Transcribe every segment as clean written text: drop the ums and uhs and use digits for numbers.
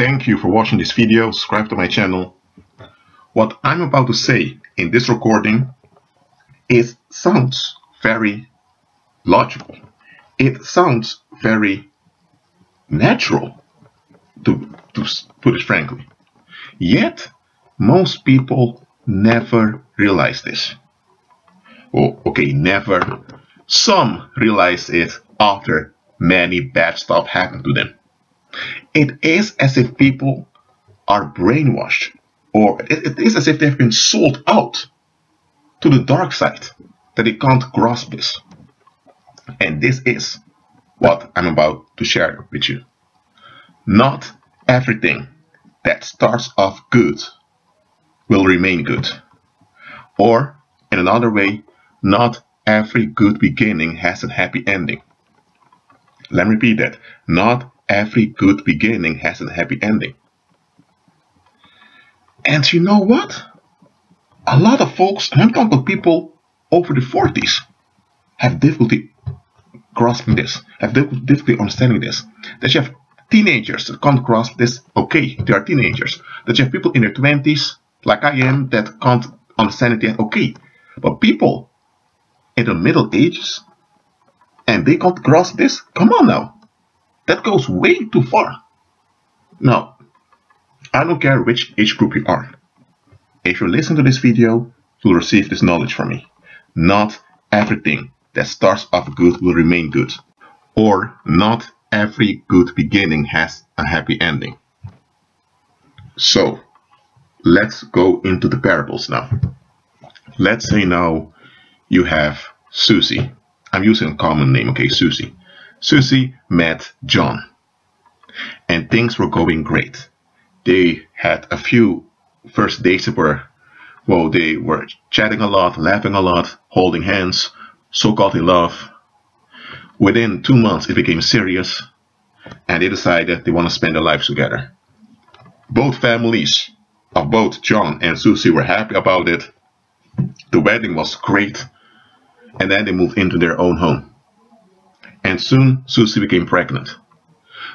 Thank you for watching this video. Subscribe to my channel. What I'm about to say in this recording sounds very logical. It sounds very natural, to put it frankly. Yet, most people never realize this. Oh, okay, never. Some realize it after many bad stuff happened to them. It is as if people are brainwashed, or it is as if they've been sold out to the dark side, that they can't grasp this. And this is what I'm about to share with you. Not everything that starts off good will remain good. Or, in another way, not every good beginning has a happy ending. Let me repeat that. Not every good beginning has a happy ending. And you know what? A lot of folks, and I'm talking about people over the 40s, have difficulty grasping this, have difficulty understanding this. That you have teenagers that can't grasp this. Okay, they are teenagers. That you have people in their 20s, like I am, that can't understand it yet. Okay, but people in the middle ages, and they can't grasp this? Come on now. That goes way too far. Now, I don't care which age group you are. If you listen to this video, you'll receive this knowledge from me. Not everything that starts off good will remain good. Or not every good beginning has a happy ending. So, let's go into the parables now. Let's say now you have Susie. I'm using a common name, okay, Susie. Susie met John, and things were going great. They had a few first dates that were, well, they were chatting a lot, laughing a lot, holding hands, so-called in love. Within 2 months, it became serious, and they decided they want to spend their lives together. Both families of both John and Susie were happy about it. The wedding was great, and then they moved into their own home. And soon, Susie became pregnant.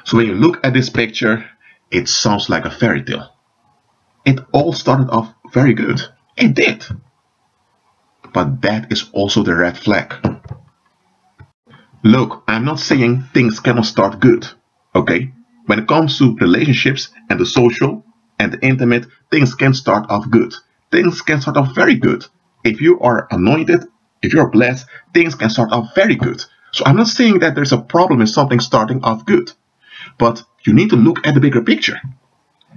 So when you look at this picture, it sounds like a fairy tale. It all started off very good. It did. But that is also the red flag. Look, I'm not saying things cannot start good, okay? When it comes to relationships and the social and the intimate, things can start off good. Things can start off very good. If you are anointed, if you're blessed, things can start off very good. So I'm not saying that there's a problem in something starting off good, but you need to look at the bigger picture.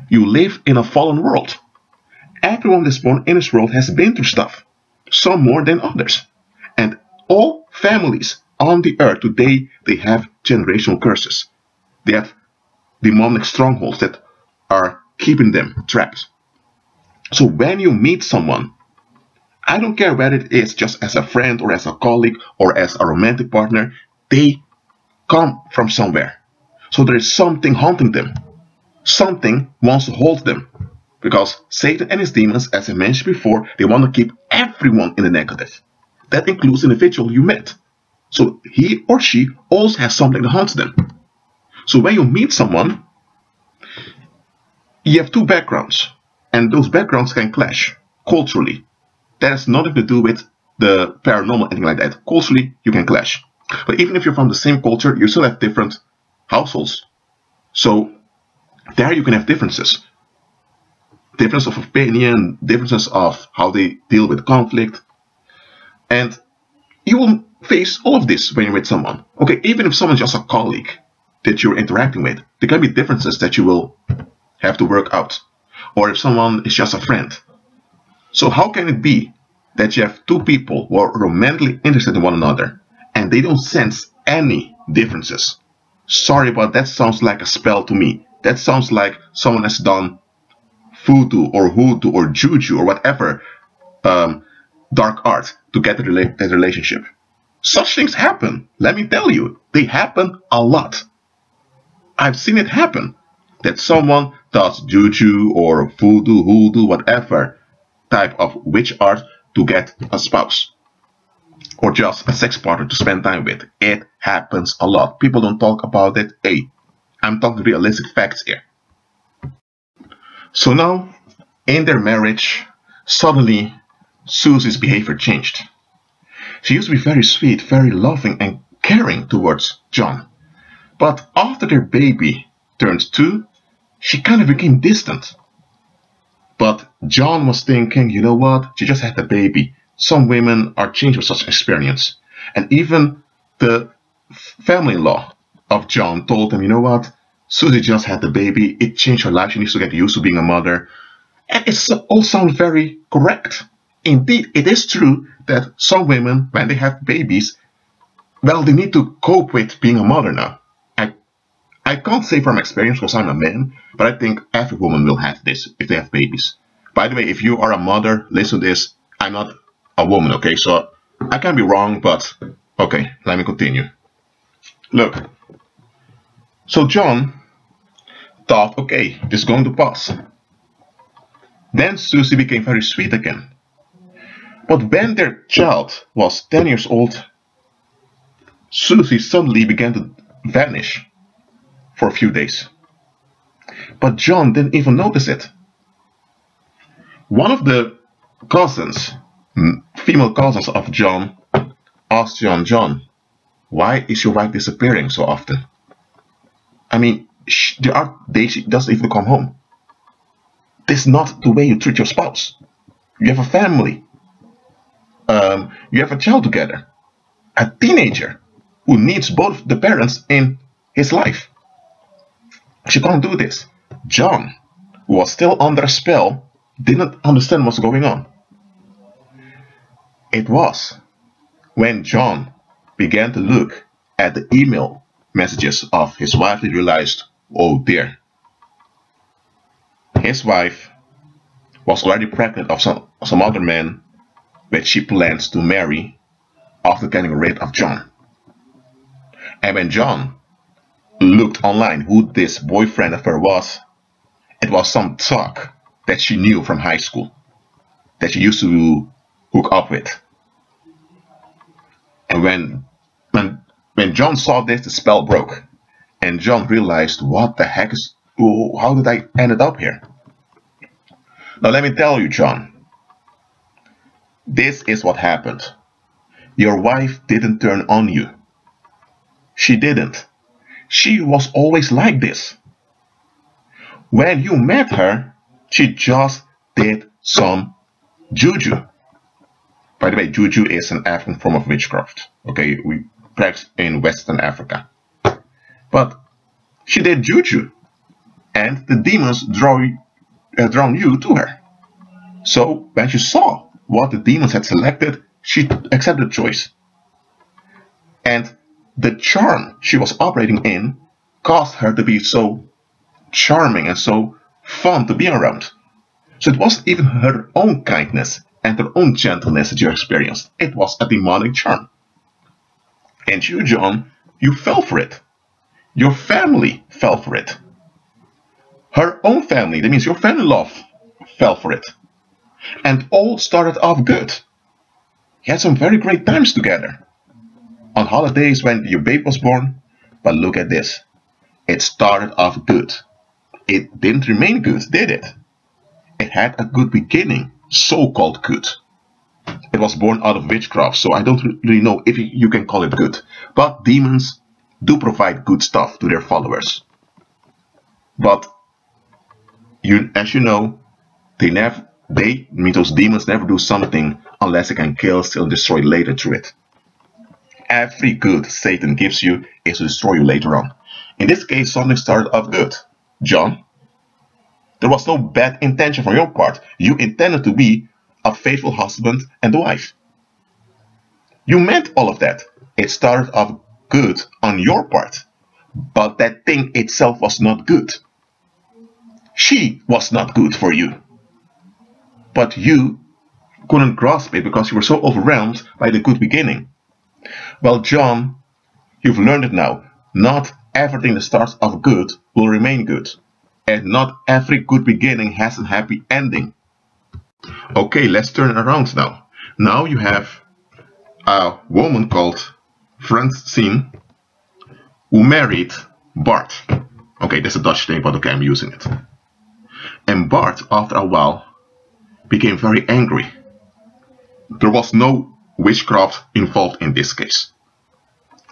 You live in a fallen world. Everyone that's born in this world has been through stuff, some more than others. And all families on the earth today, they have generational curses. They have demonic strongholds that are keeping them trapped. So when you meet someone, I don't care whether it is just as a friend or as a colleague or as a romantic partner, they come from somewhere. So there is something haunting them. Something wants to hold them. Because Satan and his demons, as I mentioned before, they want to keep everyone in the negative. That includes the individual you met. So he or she also has something that haunts them. So when you meet someone, you have two backgrounds. And those backgrounds can clash culturally. That has nothing to do with the paranormal, anything like that. Culturally, you can clash. But even if you're from the same culture, you still have different households. So there you can have differences. Difference of opinion, differences of how they deal with conflict. And you will face all of this when you're with someone. Okay, even if someone's just a colleague that you're interacting with, there can be differences that you will have to work out. Or if someone is just a friend. So how can it be that you have two people who are romantically interested in one another and they don't sense any differences? Sorry, but that sounds like a spell to me. That sounds like someone has done voodoo or hoodoo or juju or whatever dark art to get that relationship. Such things happen. Let me tell you, they happen a lot. I've seen it happen. That someone does juju or voodoo, hoodoo, whatever type of witch art to get a spouse or just a sex partner to spend time with. It happens a lot. People don't talk about it. Hey, I'm talking realistic facts here. So now, in their marriage, suddenly Susie's behavior changed. She used to be very sweet, very loving and caring towards John. But after their baby turned 2, she kind of became distant. But John was thinking, you know what, she just had a baby. Some women are changed with such experience. And even the family-in-law of John told him, you know what, Susie just had the baby. It changed her life. She needs to get used to being a mother. And it all sounds very correct. Indeed, it is true that some women, when they have babies, well, they need to cope with being a mother now. I can't say from experience because I'm a man, but I think every woman will have this if they have babies. By the way, if you are a mother, listen to this. I'm not a woman, okay? So I can be wrong, but okay, let me continue. Look, so John thought, okay, this is going to pass. Then Susie became very sweet again. But when their child was 10 years old, Susie suddenly began to vanish for a few days. But John didn't even notice it. One of the cousins, female cousins of John, asked John, why is your wife disappearing so often? I mean, there are days she doesn't even come home. This is not the way you treat your spouse. You have a family. You have a child together. A teenager who needs both the parents in his life. She can't do this. John, who was still under a spell, didn't understand what's going on. It was when John began to look at the email messages of his wife that he realized, oh dear, his wife was already pregnant of some other man that she plans to marry after getting rid of John. And when John looked online who this boyfriend of her was, it was some talk that she knew from high school, that she used to hook up with. And when John saw this, the spell broke. And John realized, what the heck is, how did I end up here? Now let me tell you, John, this is what happened. Your wife didn't turn on you. She didn't. She was always like this. When you met her, she just did some juju. By the way, juju is an African form of witchcraft. Okay, we practice in Western Africa. But she did juju, and the demons drawn you to her. So when she saw what the demons had selected, she accepted the choice. And the charm she was operating in caused her to be so charming and so fun to be around. So it wasn't even her own kindness and her own gentleness that you experienced. It was a demonic charm. And you, John, you fell for it. Your family fell for it. Her own family, that means your family-in-law, fell for it. And all started off good. You had some very great times together. On holidays when your baby was born. But look at this. It started off good. It didn't remain good, did it? It had a good beginning, so-called good. It was born out of witchcraft, so I don't really know if you can call it good. But demons do provide good stuff to their followers. But as you know, those demons never do something unless they can kill, steal, and destroy later through it. Every good Satan gives you is to destroy you later on. In this case, something started off good. John, there was no bad intention from your part. You intended to be a faithful husband and wife. You meant all of that. It started off good on your part. But that thing itself was not good. She was not good for you. But you couldn't grasp it because you were so overwhelmed by the good beginning. Well, John, you've learned it now. Not everything that starts off good will remain good. And not every good beginning has a happy ending. Okay, let's turn it around now. Now you have a woman called Francine who married Bart. Okay, that's a Dutch name, but okay, I'm using it. And Bart, after a while, became very angry. There was no witchcraft involved in this case.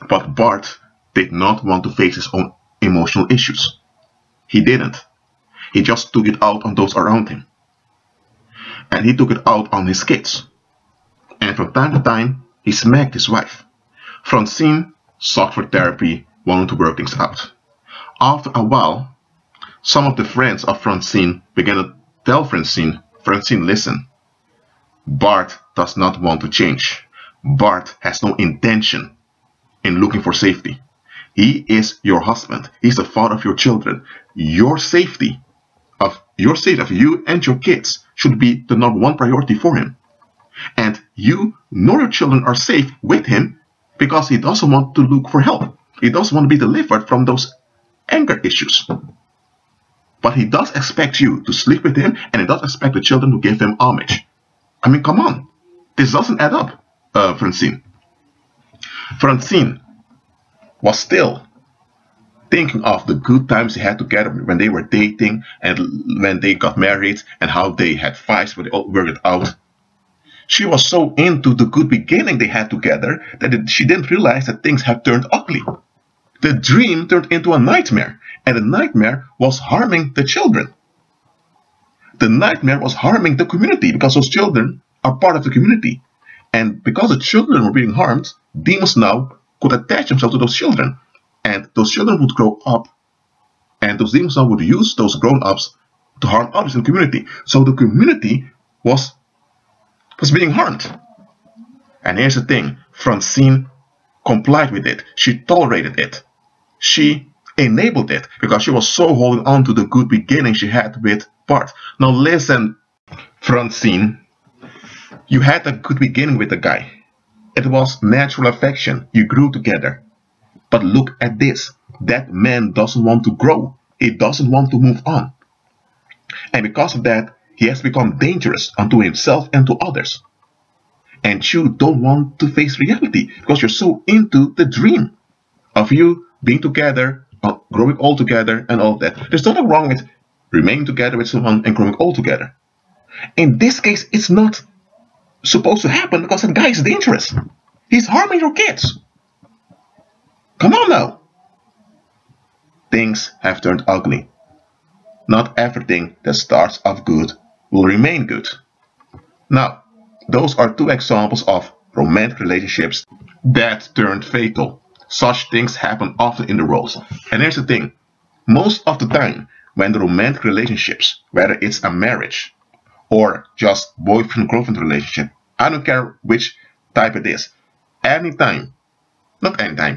But Bart did not want to face his own emotional issues. He didn't. He just took it out on those around him. And he took it out on his kids. And from time to time, he smacked his wife. Francine sought for therapy, wanted to work things out. After a while, some of the friends of Francine began to tell Francine, listen, Bart does not want to change. Bart has no intention in looking for safety. He is your husband. He's the father of your children. Your safety of you and your kids should be the #1 priority for him. And you nor your children are safe with him because he doesn't want to look for help. He doesn't want to be delivered from those anger issues. But he does expect you to sleep with him, and he does expect the children to give him homage. I mean, come on. This doesn't add up, Francine. Francine was still thinking of the good times they had together when they were dating and when they got married and how they had fights but they all worked it out. She was so into the good beginning they had together that she didn't realize that things had turned ugly. The dream turned into a nightmare, and the nightmare was harming the children. The nightmare was harming the community because those children are part of the community. And because the children were being harmed, demons now could attach themselves to those children. And those children would grow up, and those demons now would use those grown-ups to harm others in the community. So the community was being harmed. And here's the thing, Francine complied with it. She tolerated it. She enabled it because she was so holding on to the good beginning she had with Bart. Now listen, Francine, you had a good beginning with the guy. It was natural affection. You grew together. But look at this. That man doesn't want to grow. He doesn't want to move on. And because of that, he has become dangerous unto himself and to others. And you don't want to face reality because you're so into the dream of you being together, growing all together and all of that. There's nothing wrong with remaining together with someone and growing all together. In this case, it's not supposed to happen because that guy is dangerous. He's harming your kids. Come on now. Things have turned ugly. Not everything that starts off good will remain good. Now, those are two examples of romantic relationships that turned fatal. Such things happen often in the world. And here's the thing. Most of the time, when the romantic relationships, whether it's a marriage or just boyfriend-girlfriend relationship, I don't care which type it is,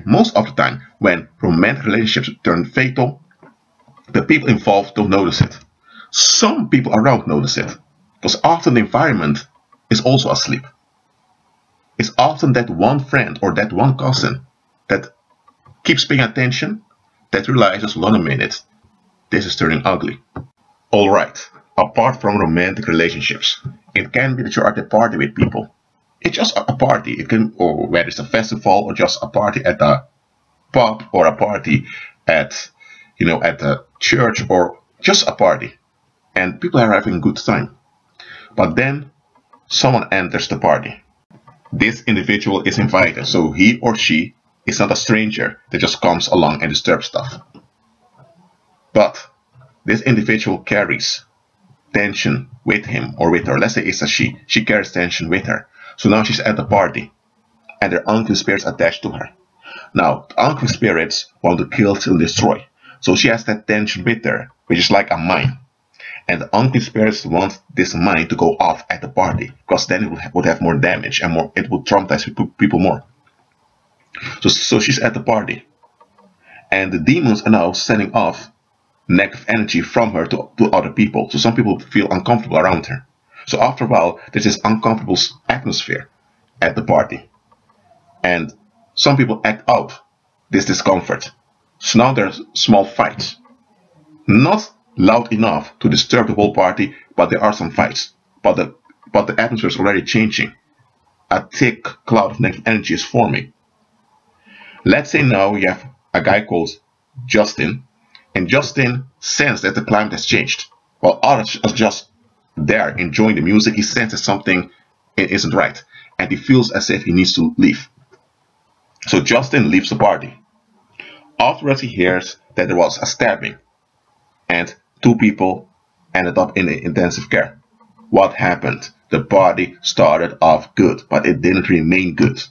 most of the time, when romantic relationships turn fatal, the people involved don't notice it. Some people around notice it, because often the environment is also asleep. It's often that one friend or that one cousin that keeps paying attention, that realizes, hold on a minute, this is turning ugly. Alright, apart from romantic relationships, it can be that you're at a party with people. It's just a party. It can, or whether it's a festival or just a party at a pub or a party at, at a church or just a party. And people are having a good time. But then someone enters the party. This individual is invited, so he or she is not a stranger that just comes along and disturbs stuff. But this individual carries tension with him or with her. Let's say it's a she. She carries tension with her. So now she's at the party, and there are unclean spirits attached to her. Now, the unclean spirits want to kill, steal, and destroy. So she has that tension with her, which is like a mine. And the unclean spirits want this mine to go off at the party, because then it would have more damage and it would traumatize people more. So she's at the party, and the demons are now sending off negative energy from her to other people. So some people feel uncomfortable around her. So after a while, there's this uncomfortable atmosphere at the party. And some people act out this discomfort. So now there's small fights. Not loud enough to disturb the whole party, but there are some fights. But the atmosphere is already changing. A thick cloud of negative energy is forming. Let's say now you have a guy called Justin, and Justin sensed that the climate has changed. while others are just there enjoying the music. He senses something isn't right, and he feels as if he needs to leave. So Justin leaves the party. Afterwards, he hears that there was a stabbing, and 2 people ended up in intensive care. What happened? The party started off good, but it didn't remain good.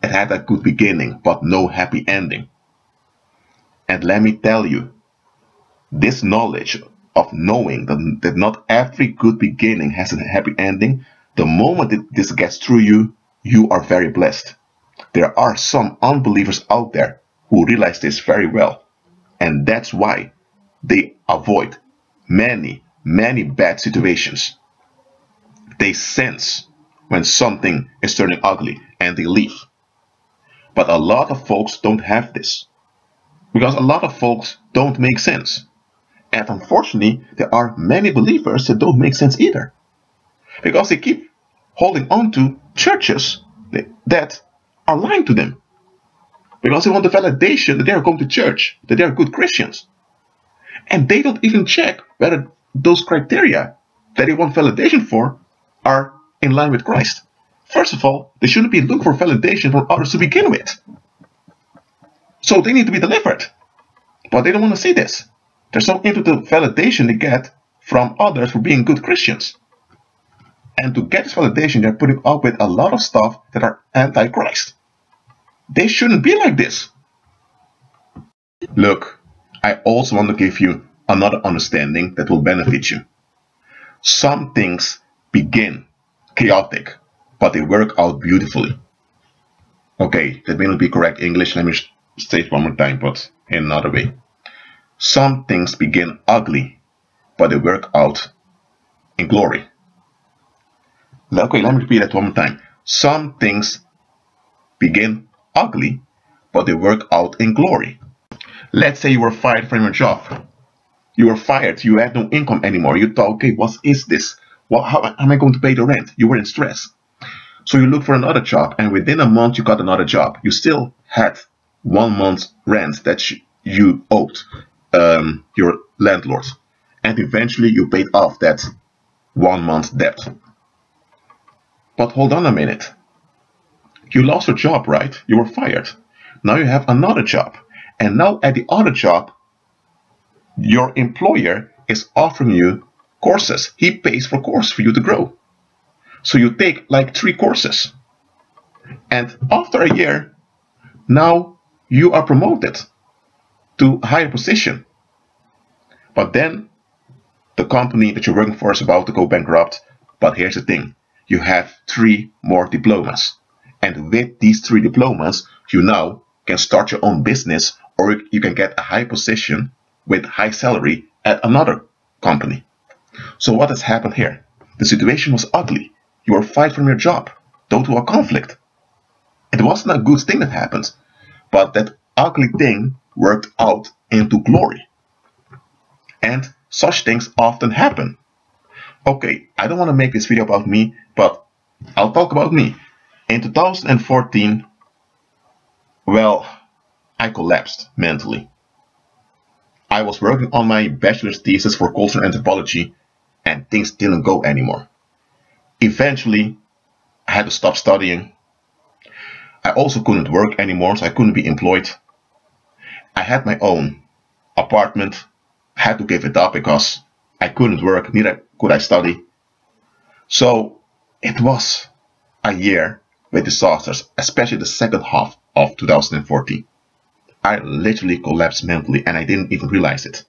It had a good beginning, but no happy ending. And let me tell you, this knowledge of knowing that not every good beginning has a happy ending, the moment that this gets through you, you are very blessed. There are some unbelievers out there who realize this very well, and that's why they avoid many bad situations. They sense when something is turning ugly and they leave. But a lot of folks don't have this, because a lot of folks don't make sense. And unfortunately, there are many believers that don't make sense either, because they keep holding on to churches that are lying to them, because they want the validation that they are going to church, that they are good Christians. And they don't even check whether those criteria that they want validation for are in line with Christ. First of all, they shouldn't be looking for validation from others to begin with. So they need to be delivered. But they don't want to see this. They're so into the validation they get from others for being good Christians. And to get this validation, they're putting up with a lot of stuff that are anti-Christ. They shouldn't be like this. Look, I also want to give you another understanding that will benefit you. Some things begin chaotic, but they work out beautifully. Okay, that may not be correct English. Let me say it one more time, but in another way. Some things begin ugly, but they work out in glory. Okay, let me repeat that one more time. Some things begin ugly, but they work out in glory. Let's say you were fired from your job. You were fired, you had no income anymore. You thought, okay, what is this? How am I going to pay the rent? You were in stress. So you looked for another job, and within a month you got another job. You still had 1 month's rent that you owed your landlord. And eventually you paid off that 1 month's debt. But hold on a minute. You lost your job, right? You were fired. Now you have another job. And now at the other job, your employer is offering you courses. He pays for courses for you to grow. So you take like 3 courses. And after a year, now you are promoted to a higher position. But then the company that you're working for is about to go bankrupt. But here's the thing. You have 3 more diplomas. And with these 3 diplomas, you now can start your own business, or you can get a high position with high salary at another company. So what has happened here? The situation was ugly. You were fired from your job due to a conflict. It wasn't a good thing that happened, but that ugly thing worked out into glory. And such things often happen. Okay, I don't want to make this video about me, but I'll talk about me. In 2014, well, I collapsed mentally. I was working on my bachelor's thesis for cultural anthropology, and things didn't go anymore. Eventually, I had to stop studying. I also couldn't work anymore, so I couldn't be employed. I had my own apartment. I had to give it up because I couldn't work, neither could I study. So it was a year with disasters, especially the second half of 2014. I literally collapsed mentally and I didn't even realize it.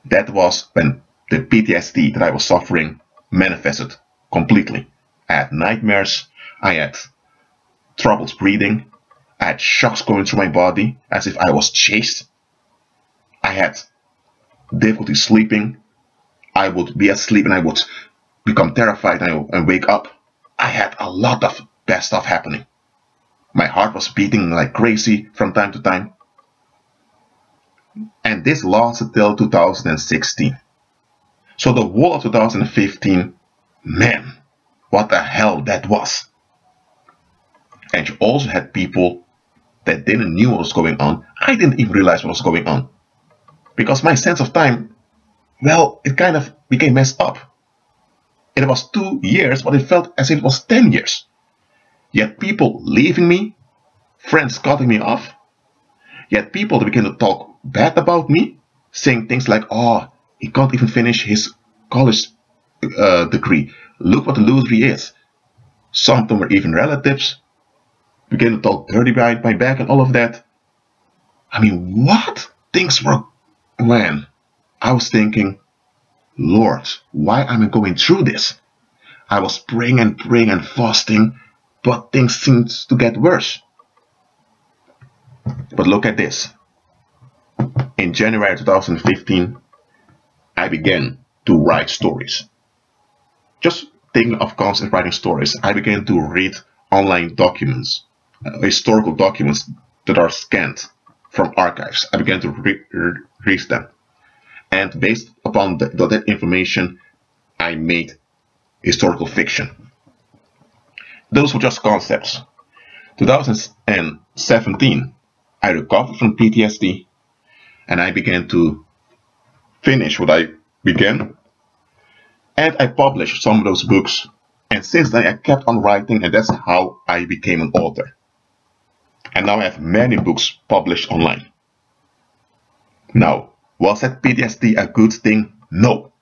That was when the PTSD that I was suffering manifested completely. I had nightmares, I had troubles breathing, I had shocks going through my body as if I was chased. I had difficulty sleeping. I would be asleep and I would become terrified and wake up. I had a lot of bad stuff happening. My heart was beating like crazy from time to time. And this lasted till 2016. So the whole of 2015, man, what the hell that was. And you also had people that didn't know what was going on. I didn't even realize what was going on. Because my sense of time well, it kind of became messed up. It was 2 years, but it felt as if it was 10 years. Yet people leaving me, friends cutting me off, yet people that began to talk bad about me, saying things like, oh, he can't even finish his college degree. Look what a loser he is. Some of them were even relatives, began to talk dirty behind my back and all of that. I mean, what? Things were, man, I was thinking, Lord, why am I going through this? I was praying and fasting, but things seemed to get worse. But look at this. In January 2015, I began to write stories. Just thinking of concept writing stories, I began to read online documents, historical documents that are scanned from archives. I began to read them. And based upon that information, I made historical fiction. Those were just concepts. 2017, I recovered from PTSD and I began to finish what I began. And I published some of those books. And since then, I kept on writing, and that's how I became an author. And now I have many books published online. Now, was that PTSD a good thing? No.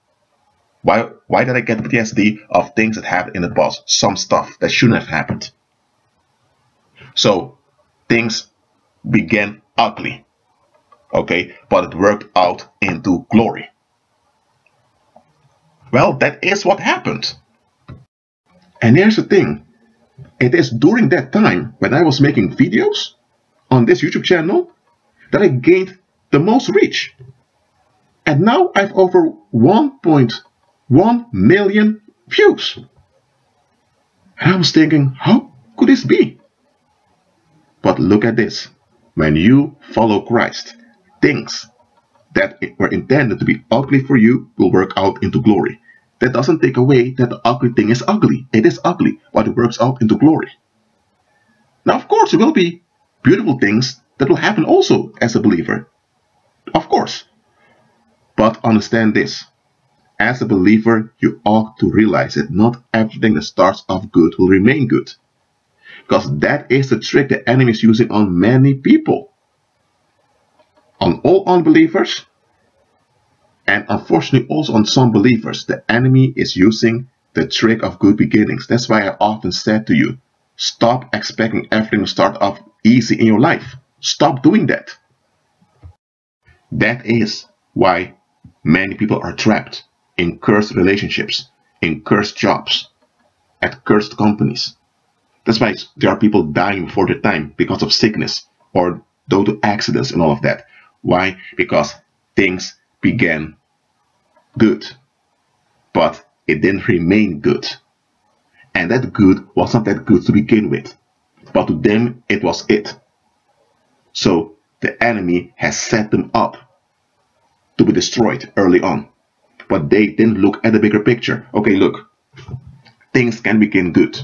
Why did I get PTSD? Of things that happened in the past, some stuff that shouldn't have happened. So things began ugly, okay, but it worked out into glory. Well, that is what happened. And here's the thing, it is during that time when I was making videos on this YouTube channel that I gained the most reach. And now I have over 1.1 million views. And I was thinking, how could this be? But look at this. When you follow Christ, things that were intended to be ugly for you will work out into glory. That doesn't take away that the ugly thing is ugly. It is ugly, but it works out into glory. Now, of course, there will be beautiful things that will happen also as a believer. Of course. But understand this. As a believer, you ought to realize that not everything that starts off good will remain good. Because that is the trick the enemy is using on many people. On all unbelievers, and unfortunately also on some believers, the enemy is using the trick of good beginnings. That's why I often said to you, stop expecting everything to start off easy in your life. Stop doing that. That is why many people are trapped in cursed relationships, in cursed jobs, at cursed companies. That's why there are people dying before their time because of sickness or due to accidents and all of that. Why? Because things began good, but it didn't remain good. And that good was not that good to begin with, but to them it was it. So the enemy has set them up to be destroyed early on. But they didn't look at the bigger picture. Okay, look, things can begin good.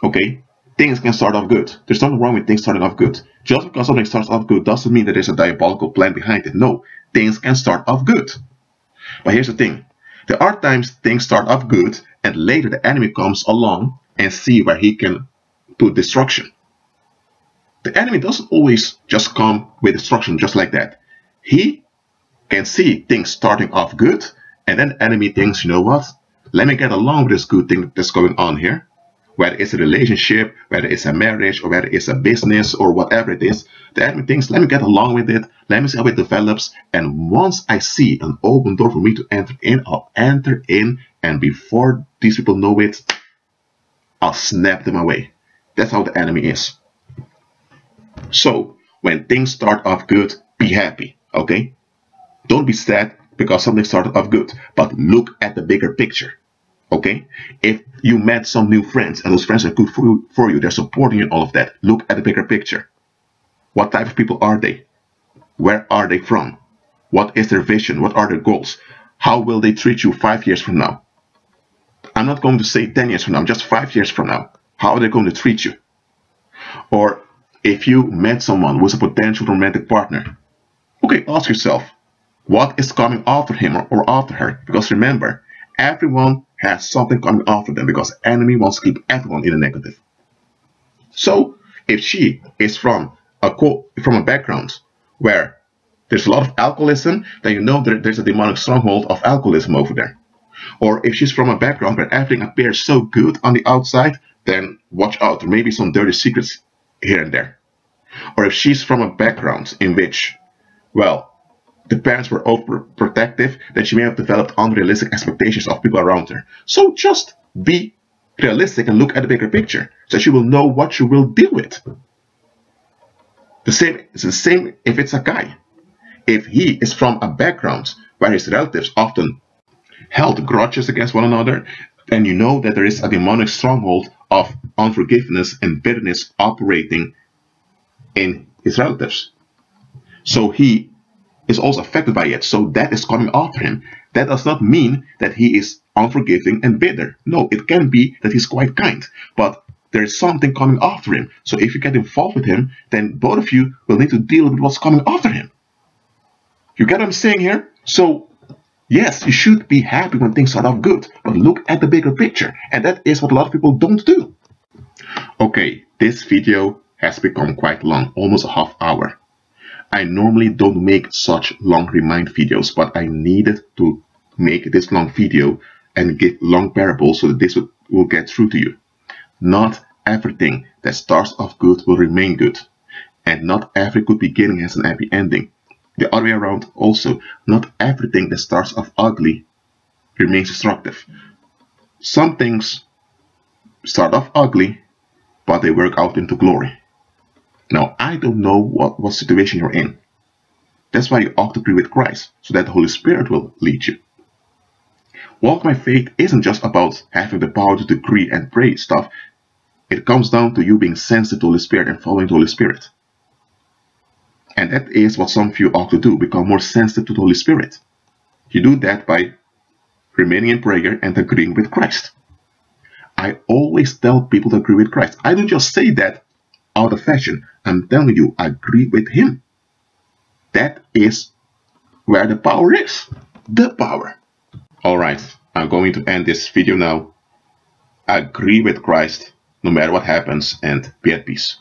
Okay, things can start off good. There's nothing wrong with things starting off good. Just because something starts off good doesn't mean that there's a diabolical plan behind it. No, things can start off good. But here's the thing. There are times things start off good and later the enemy comes along and see where he can put destruction. The enemy doesn't always just come with destruction just like that. He can see things starting off good, and then the enemy thinks, you know what, let me get along with this good thing that's going on here. Whether it's a relationship, whether it's a marriage, or whether it's a business, or whatever it is, the enemy thinks, let me get along with it, let me see how it develops, and once I see an open door for me to enter in, I'll enter in, and before these people know it, I'll snap them away. That's how the enemy is. So, when things start off good, be happy, okay? Don't be sad because something started off good, but look at the bigger picture, okay? If you met some new friends and those friends are good for you, they're supporting you and all of that, look at the bigger picture. What type of people are they? Where are they from? What is their vision? What are their goals? How will they treat you 5 years from now? I'm not going to say 10 years from now, just 5 years from now. How are they going to treat you? Or if you met someone who's a potential romantic partner, okay, ask yourself, what is coming after him or after her. Because remember, everyone has something coming after them, because the enemy wants to keep everyone in the negative. So if she is from a background where there's a lot of alcoholism, then you know there's a demonic stronghold of alcoholism over there. Or if she's from a background where everything appears so good on the outside, then watch out, there may be some dirty secrets here and there. Or if she's from a background in which, well, the parents were overprotective, then she may have developed unrealistic expectations of people around her. So just be realistic and look at the bigger picture, so that you will know what you will deal with. It's the same if it's a guy. If he is from a background where his relatives often held grudges against one another, then you know that there is a demonic stronghold of unforgiveness and bitterness operating in his relatives. So he is also affected by it. So that is coming after him. That does not mean that he is unforgiving and bitter. No, it can be that he's quite kind, but there is something coming after him. So if you get involved with him, then both of you will need to deal with what's coming after him. You get what I'm saying here? So yes, you should be happy when things start off good, but look at the bigger picture. And that is what a lot of people don't do. Okay, this video has become quite long, almost a half hour. I normally don't make such long remind videos, but I needed to make this long video and give long parables so that this will get through to you. Not everything that starts off good will remain good. And not every good beginning has an happy ending. The other way around also, not everything that starts off ugly remains destructive. Some things start off ugly, but they work out into glory. Now, I don't know what situation you're in. That's why you ought to agree with Christ, so that the Holy Spirit will lead you. Walk by faith isn't just about having the power to decree and pray stuff. It comes down to you being sensitive to the Holy Spirit and following the Holy Spirit. And that is what some of you ought to do, become more sensitive to the Holy Spirit. You do that by remaining in prayer and agreeing with Christ. I always tell people to agree with Christ. I don't just say that out of fashion. I'm telling you, agree with Him. That is where the power is. The power. Alright, I'm going to end this video now. Agree with Christ no matter what happens and be at peace.